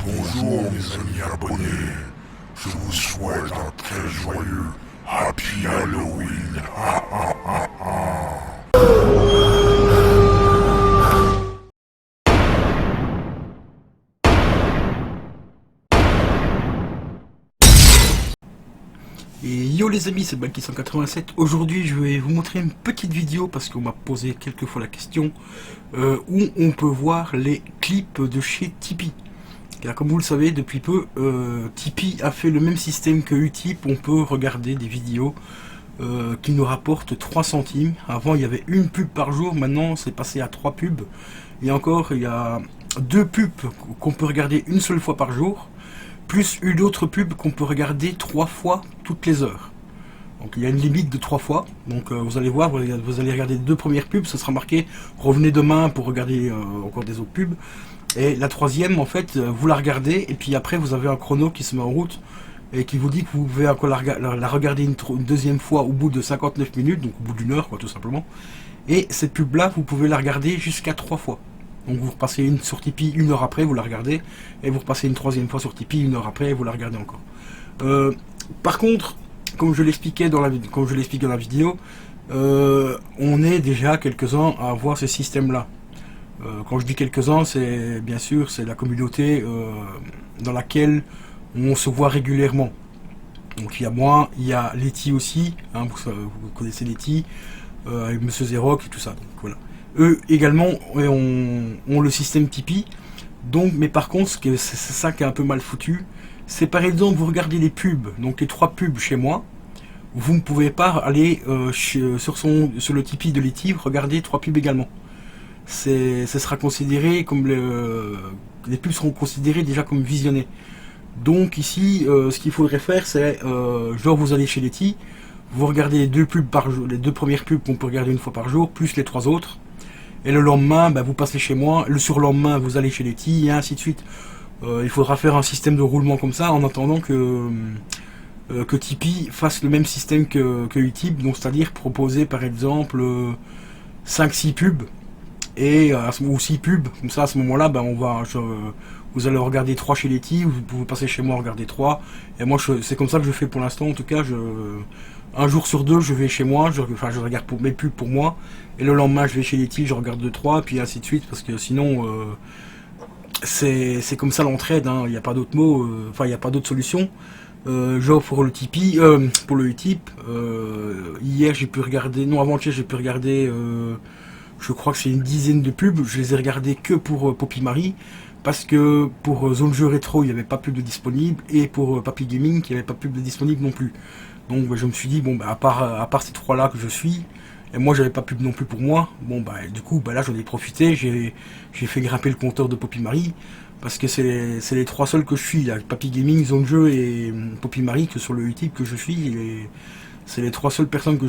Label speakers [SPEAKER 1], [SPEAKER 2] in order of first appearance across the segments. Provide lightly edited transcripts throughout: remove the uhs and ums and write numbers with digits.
[SPEAKER 1] Bonjour mes amis abonnés, je vous souhaite un très joyeux Happy Halloween.
[SPEAKER 2] Et yo les amis, c'est Balky187. Aujourd'hui je vais vous montrer une petite vidéo parce qu'on m'a posé quelques fois la question où on peut voir les clips de chez Tipeee. Car comme vous le savez, depuis peu, Tipeee a fait le même système que Utip. On peut regarder des vidéos qui nous rapportent 3 centimes. Avant il y avait une pub par jour, maintenant c'est passé à 3 pubs. Et encore, il y a 2 pubs qu'on peut regarder une seule fois par jour, plus une autre pub qu'on peut regarder 3 fois toutes les heures. Donc il y a une limite de 3 fois. Donc vous allez voir, vous allez regarder les 2 premières pubs, ce sera marqué revenez demain pour regarder encore des autres pubs. Et la troisième, en fait, vous la regardez et puis après vous avez un chrono qui se met en route et qui vous dit que vous pouvez encore la regarder une deuxième fois au bout de 59 minutes, donc au bout d'une heure quoi, tout simplement. Et cette pub là, vous pouvez la regarder jusqu'à 3 fois. Donc vous repassez une sur Tipeee une heure après, vous la regardez, et vous repassez une troisième fois sur Tipeee une heure après, et vous la regardez encore. Par contre, comme je l'expliquais dans la vidéo, on est déjà quelques-uns à avoir ce système-là. Quand je dis quelques-uns, c'est bien sûr c'est la communauté dans laquelle on se voit régulièrement. Donc il y a moi, il y a Letty aussi, hein, vous connaissez Letty, avec Monsieur Zerok et tout ça. Donc voilà. Eux également ont le système Tipeee. Donc, mais par contre, c'est ça qui est un peu mal foutu. C'est par exemple, vous regardez les pubs, donc les 3 pubs chez moi, vous ne pouvez pas aller sur le Tipeee de Letty regarder 3 pubs également. Ce sera considéré comme les pubs seront considérées déjà comme visionnées. Donc ici, ce qu'il faudrait faire, c'est genre vous allez chez Letty, vous regardez les 2 pubs par jour, les 2 premières pubs qu'on peut regarder une fois par jour, plus les 3 autres. Et le lendemain, vous passez chez moi, le surlendemain, vous allez chez Letty, et ainsi de suite. Il faudra faire un système de roulement comme ça, en attendant que Tipeee fasse le même système que Utip, donc c'est-à-dire proposer par exemple 5-6 pubs, ou 6 pubs, comme ça à ce moment-là, vous allez regarder 3 chez Letty, vous pouvez passer chez moi regarder 3, et moi c'est comme ça que je fais pour l'instant, en tout cas, un jour sur 2 je vais chez moi, je regarde mes pubs pour moi, et le lendemain je vais chez Letty, je regarde 2-3, puis ainsi de suite, parce que sinon c'est comme ça l'entraide, hein. Il n'y a pas d'autre mot, il n'y a pas d'autre solution. Genre pour le Tipeee, pour le Utip, hier j'ai pu regarder, non avant-hier j'ai pu regarder, je crois que c'est une dizaine de pubs, je les ai regardés que pour Poppy Marie, parce que pour Zone Jeu Rétro il n'y avait pas pub de disponible, et pour Papy Gaming il n'y avait pas pub de disponible non plus. Donc je me suis dit, bon à part ces 3 là que je suis, et moi j'avais pas pub non plus pour moi, du coup là j'en ai profité, j'ai fait grimper le compteur de Poppy Marie, parce que c'est les 3 seuls que je suis, il y a Papy Gaming, Zone Jeu et Poppy Marie que sur le Utip que je suis, et c'est les 3 seules personnes que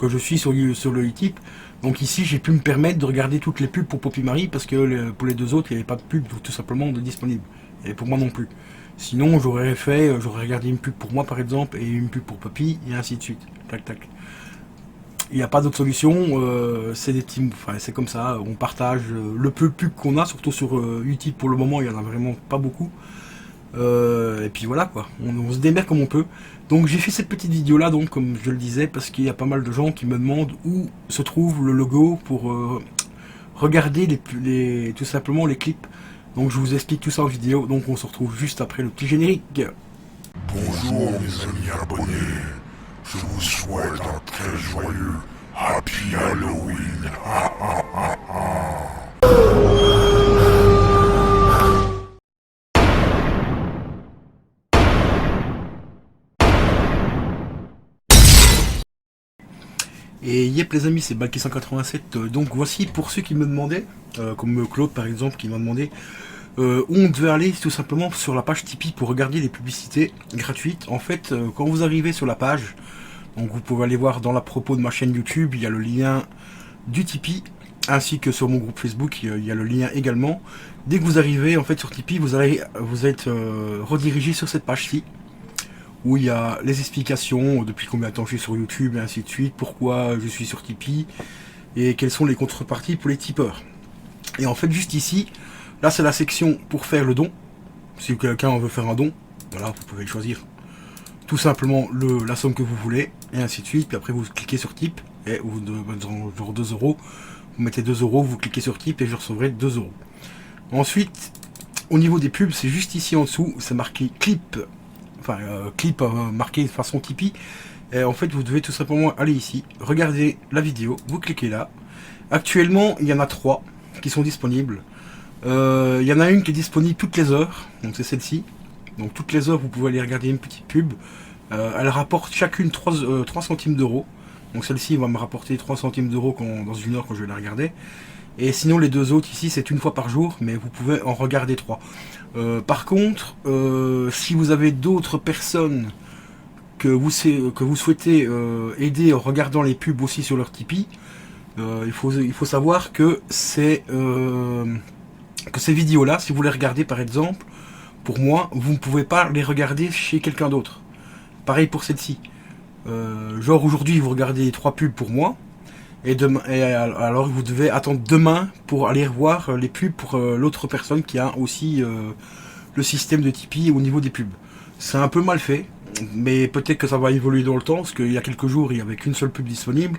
[SPEAKER 2] je suis sur le Utip. Donc ici j'ai pu me permettre de regarder toutes les pubs pour Poppy Marie, parce que pour les 2 autres il n'y avait pas de pub tout simplement de disponible, et pour moi non plus. Sinon j'aurais regardé une pub pour moi par exemple, et une pub pour Poppy, et ainsi de suite, tac tac. Il n'y a pas d'autre solution, c'est des teams, c'est comme ça, on partage le peu de pub qu'on a, surtout sur Utip pour le moment, il n'y en a vraiment pas beaucoup. Et puis voilà quoi, on se démerde comme on peut. Donc j'ai fait cette petite vidéo là, donc comme je le disais, parce qu'il y a pas mal de gens qui me demandent où se trouve le logo pour regarder tout simplement les clips. Donc je vous explique tout ça en vidéo, donc on se retrouve juste après le petit générique.
[SPEAKER 1] Bonjour mes amis abonnés, je vous souhaite un très joyeux Happy Halloween.
[SPEAKER 2] Et yep les amis, c'est Balky187, donc voici pour ceux qui me demandaient, comme Claude par exemple qui m'a demandé où on devait aller tout simplement sur la page Tipeee pour regarder les publicités gratuites. En fait, quand vous arrivez sur la page, donc vous pouvez aller voir dans la propos de ma chaîne YouTube, il y a le lien du Tipeee, ainsi que sur mon groupe Facebook, il y a le lien également. Dès que vous arrivez en fait sur Tipeee, vous êtes redirigé sur cette page-ci, où il y a les explications, depuis combien de temps je suis sur YouTube et ainsi de suite, pourquoi je suis sur Tipeee, et quelles sont les contreparties pour les tipeurs. Et en fait juste ici, là c'est la section pour faire le don. Si quelqu'un veut faire un don, voilà, vous pouvez choisir tout simplement la somme que vous voulez, et ainsi de suite. Puis après, vous cliquez sur type, et vous genre 2 euros. Vous mettez 2 euros, vous cliquez sur type, et je recevrai 2 euros. Ensuite, au niveau des pubs, c'est juste ici en dessous, c'est marqué clip. Enfin, clip marqué de façon Tipeee. Et en fait, vous devez tout simplement aller ici, regarder la vidéo, vous cliquez là. Actuellement, il y en a 3 qui sont disponibles. Il y en a une qui est disponible toutes les heures, donc c'est celle-ci. Donc toutes les heures, vous pouvez aller regarder une petite pub. Elle rapporte chacune 3 centimes d'euros. Donc celle-ci va me rapporter 3 centimes d'euros dans une heure quand je vais la regarder. Et sinon les deux autres ici, c'est une fois par jour, mais vous pouvez en regarder 3. Par contre, si vous avez d'autres personnes que vous souhaitez aider en regardant les pubs aussi sur leur Tipeee, il faut savoir que ces vidéos-là, si vous les regardez par exemple, pour moi, vous ne pouvez pas les regarder chez quelqu'un d'autre. Pareil pour celle-ci. Genre aujourd'hui, vous regardez 3 pubs pour moi, et alors vous devez attendre demain pour aller voir les pubs pour l'autre personne qui a aussi le système de Tipeee au niveau des pubs. C'est un peu mal fait, mais peut-être que ça va évoluer dans le temps, parce qu'il y a quelques jours, il n'y avait qu'une seule pub disponible.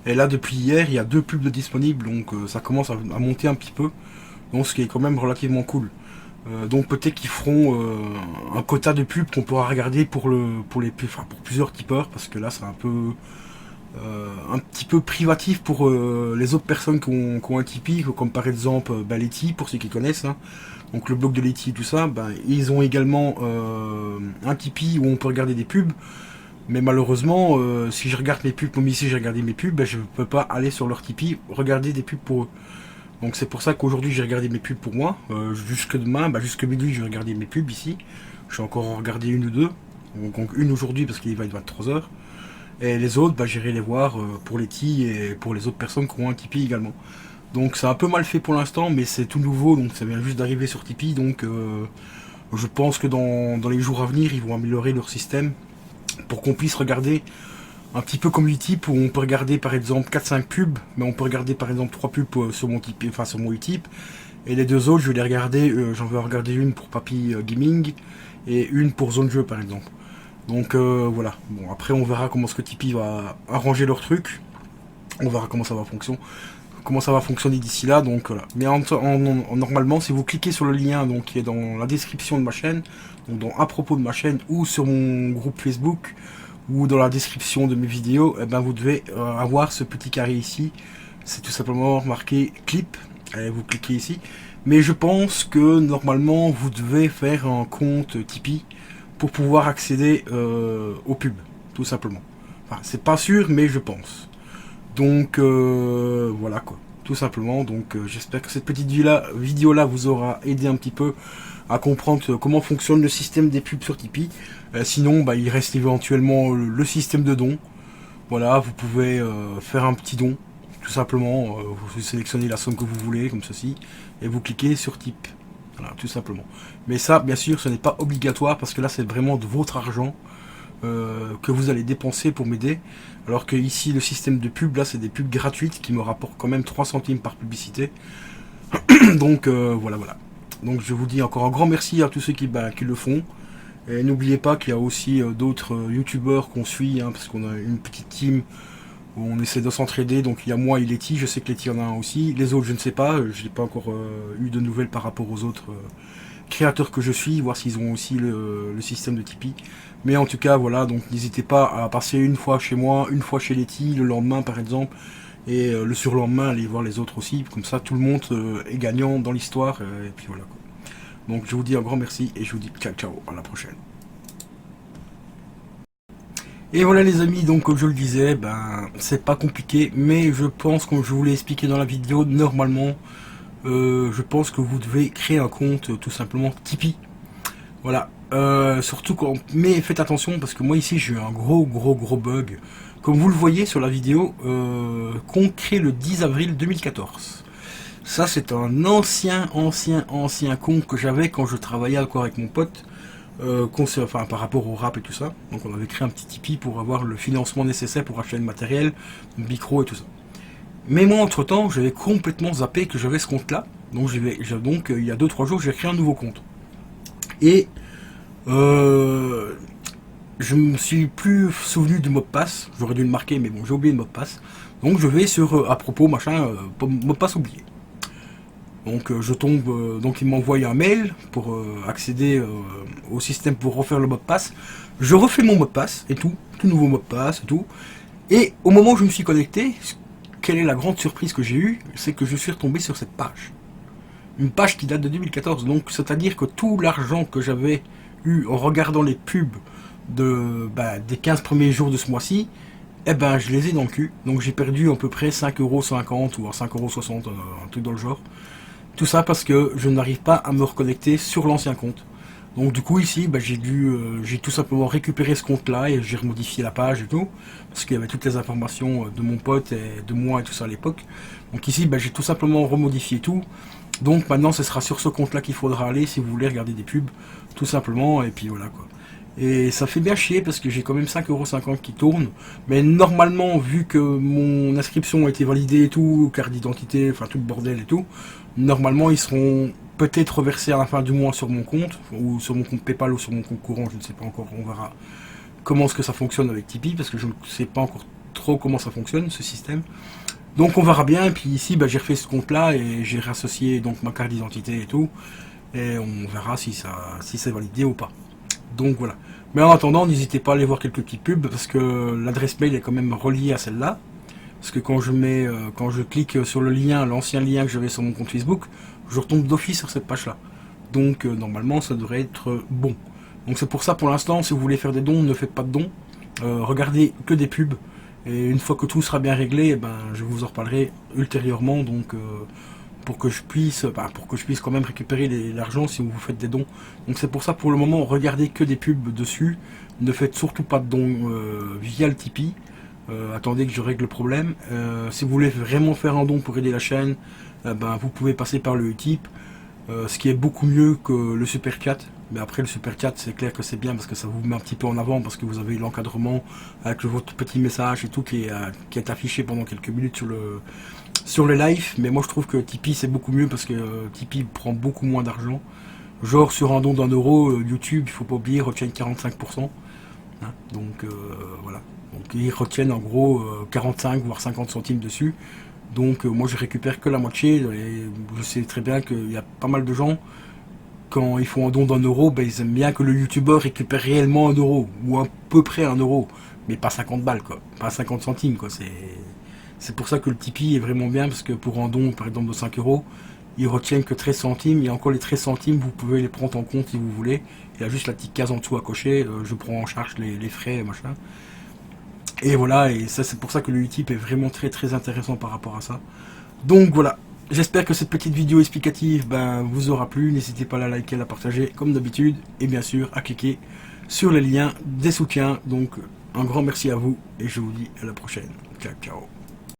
[SPEAKER 2] Et là, depuis hier, il y a 2 pubs disponibles, donc ça commence à monter un petit peu. Donc ce qui est quand même relativement cool. Donc peut-être qu'ils feront un quota de pubs qu'on pourra regarder pour plusieurs tipeurs, parce que là c'est un petit peu privatif pour les autres personnes qui ont un Tipeee, comme par exemple Letty, pour ceux qui connaissent, hein. Donc le blog de Letty et tout ça, ils ont également un Tipeee où on peut regarder des pubs. Mais malheureusement, si je regarde mes pubs, comme ici j'ai regardé mes pubs, je ne peux pas aller sur leur Tipeee regarder des pubs pour eux. Donc c'est pour ça qu'aujourd'hui j'ai regardé mes pubs pour moi. Jusque demain, jusque minuit je vais regarder mes pubs ici. Je vais encore en regarder une ou deux. Donc une aujourd'hui parce qu'il va être 23h. Et les autres, j'irai les voir pour Letty et pour les autres personnes qui ont un Tipeee également. Donc c'est un peu mal fait pour l'instant, mais c'est tout nouveau, donc ça vient juste d'arriver sur Tipeee. Donc je pense que dans les jours à venir, ils vont améliorer leur système pour qu'on puisse regarder un petit peu comme Utip, où on peut regarder par exemple 4-5 pubs, mais on peut regarder par exemple 3 pubs sur mon Tipeee, enfin sur mon Utip, et les deux autres je vais les regarder, j'en vais regarder une pour Papy Gaming et une pour Zone Jeu par exemple. Donc voilà, bon après on verra comment ce que Tipeee va arranger leur truc, on verra comment ça va fonctionner d'ici là, donc voilà. Mais normalement si vous cliquez sur le lien donc, qui est dans la description de ma chaîne, donc à propos de ma chaîne ou sur mon groupe Facebook, ou dans la description de mes vidéos, vous devez avoir ce petit carré ici. C'est tout simplement marqué clip. Allez, vous cliquez ici. Mais je pense que normalement vous devez faire un compte Tipeee pour pouvoir accéder aux pubs, tout simplement. Enfin, c'est pas sûr, mais je pense. Donc voilà quoi, tout simplement. Donc j'espère que cette petite vidéo là vous aura aidé un petit peu à comprendre comment fonctionne le système des pubs sur Tipeee. Sinon, il reste éventuellement le système de don. Voilà, vous pouvez faire un petit don, tout simplement. Vous sélectionnez la somme que vous voulez, comme ceci, et vous cliquez sur type. Voilà, tout simplement. Mais ça, bien sûr, ce n'est pas obligatoire, parce que là, c'est vraiment de votre argent que vous allez dépenser pour m'aider. Alors que ici, le système de pub, là, c'est des pubs gratuites qui me rapportent quand même 3 centimes par publicité. Donc, voilà. Donc je vous dis encore un grand merci à tous ceux qui le font. Et n'oubliez pas qu'il y a aussi d'autres youtubeurs qu'on suit, hein, parce qu'on a une petite team où on essaie de s'entraider. Donc il y a moi et Letty, je sais que Letty en a un aussi. Les autres je ne sais pas, je n'ai pas encore eu de nouvelles par rapport aux autres créateurs que je suis, voir s'ils ont aussi le système de Tipeee. Mais en tout cas voilà, donc n'hésitez pas à passer une fois chez moi, une fois chez Letty, le lendemain par exemple. Et le surlendemain, aller voir les autres aussi. Comme ça, tout le monde est gagnant dans l'histoire. Et puis voilà quoi. Donc je vous dis un grand merci et je vous dis ciao ciao, à la prochaine. Et voilà les amis, donc comme je le disais, c'est pas compliqué. Mais je pense, comme je vous l'ai expliqué dans la vidéo, normalement, je pense que vous devez créer un compte tout simplement Tipeee. Voilà. Surtout mais faites attention parce que moi ici j'ai eu un gros bug. Comme vous le voyez sur la vidéo, qu'on crée le 10 avril 2014. Ça c'est un ancien compte que j'avais quand je travaillais encore avec mon pote, par rapport au rap et tout ça. Donc on avait créé un petit Tipeee pour avoir le financement nécessaire pour acheter le matériel, le micro et tout ça. Mais moi entre temps j'avais complètement zappé que j'avais ce compte là. Donc il y a 2-3 jours j'ai créé un nouveau compte. Et je me suis plus souvenu du mot de passe. J'aurais dû le marquer, mais bon, j'ai oublié le mot de passe. Donc je vais sur à propos machin, mot de passe oublié. Donc je tombe, donc il m'envoie un mail pour accéder au système pour refaire le mot de passe. Je refais mon mot de passe et tout nouveau mot de passe et tout. Et au moment où je me suis connecté, quelle est la grande surprise que j'ai eue, c'est que je suis retombé sur cette page. Une page qui date de 2014, donc c'est-à-dire que tout l'argent que j'avais eu en regardant les pubs des 15 premiers jours de ce mois-ci, eh ben je les ai dans le cul. Donc j'ai perdu à peu près 5,50 € ou 5,60 €, un truc dans le genre. Tout ça parce que je n'arrive pas à me reconnecter sur l'ancien compte. Donc du coup ici, j'ai tout simplement récupéré ce compte-là et j'ai remodifié la page et tout, parce qu'il y avait toutes les informations de mon pote et de moi et tout ça à l'époque. Donc ici, j'ai tout simplement remodifié tout. Donc maintenant, ce sera sur ce compte-là qu'il faudra aller si vous voulez regarder des pubs, tout simplement, et puis voilà quoi. Et ça fait bien chier parce que j'ai quand même 5,50 € qui tournent. Mais normalement, vu que mon inscription a été validée et tout, carte d'identité, enfin tout le bordel et tout, normalement ils seront peut-être reversés à la fin du mois sur mon compte, ou sur mon compte PayPal ou sur mon compte courant, je ne sais pas encore, on verra comment est-ce que ça fonctionne avec Tipeee, parce que je ne sais pas encore trop comment ça fonctionne, ce système. Donc on verra bien, et puis ici j'ai refait ce compte là et j'ai réassocié donc ma carte d'identité et tout, et on verra si c'est validé ou pas. Donc voilà. Mais en attendant, n'hésitez pas à aller voir quelques petites pubs, parce que l'adresse mail est quand même reliée à celle-là. Parce que quand je clique sur le lien, l'ancien lien que j'avais sur mon compte Facebook, je retombe d'office sur cette page-là. Donc normalement, ça devrait être bon. Donc c'est pour ça, pour l'instant, si vous voulez faire des dons, ne faites pas de dons. Regardez que des pubs. Et une fois que tout sera bien réglé, je vous en reparlerai ultérieurement. Donc pour que je puisse quand même récupérer l'argent si vous faites des dons. Donc c'est pour ça, pour le moment, regardez que des pubs dessus. Ne faites surtout pas de dons via le Tipeee. Attendez que je règle le problème. Si vous voulez vraiment faire un don pour aider la chaîne, vous pouvez passer par le Utip, ce qui est beaucoup mieux que le Super Chat. Mais après, le Super Chat, c'est clair que c'est bien parce que ça vous met un petit peu en avant, parce que vous avez l'encadrement avec votre petit message et tout qui est affiché pendant quelques minutes sur le live. Mais moi je trouve que Tipeee c'est beaucoup mieux, parce que Tipeee prend beaucoup moins d'argent. Genre sur un don d'1 €, YouTube, il faut pas oublier, retient 45%. Hein, donc voilà. Donc ils retiennent en gros 45 voire 50 centimes dessus. Donc moi je récupère que la moitié, et je sais très bien qu'il y a pas mal de gens, quand ils font un don d'1 €, ils aiment bien que le youtubeur récupère réellement 1 €, ou à peu près 1 €, mais pas 50 balles quoi, pas 50 centimes quoi. C'est pour ça que le Tipeee est vraiment bien, parce que pour un don par exemple de 5 €, ils retiennent que 13 centimes, et encore les 13 centimes vous pouvez les prendre en compte si vous voulez. Il y a juste la petite case en dessous à cocher, je prends en charge les frais machin. Et voilà, et ça c'est pour ça que le Utip est vraiment très très intéressant par rapport à ça. Donc voilà, j'espère que cette petite vidéo explicative vous aura plu. N'hésitez pas à la liker, à la partager comme d'habitude, et bien sûr à cliquer sur les liens des soutiens. Donc un grand merci à vous, et je vous dis à la prochaine. Ciao ciao.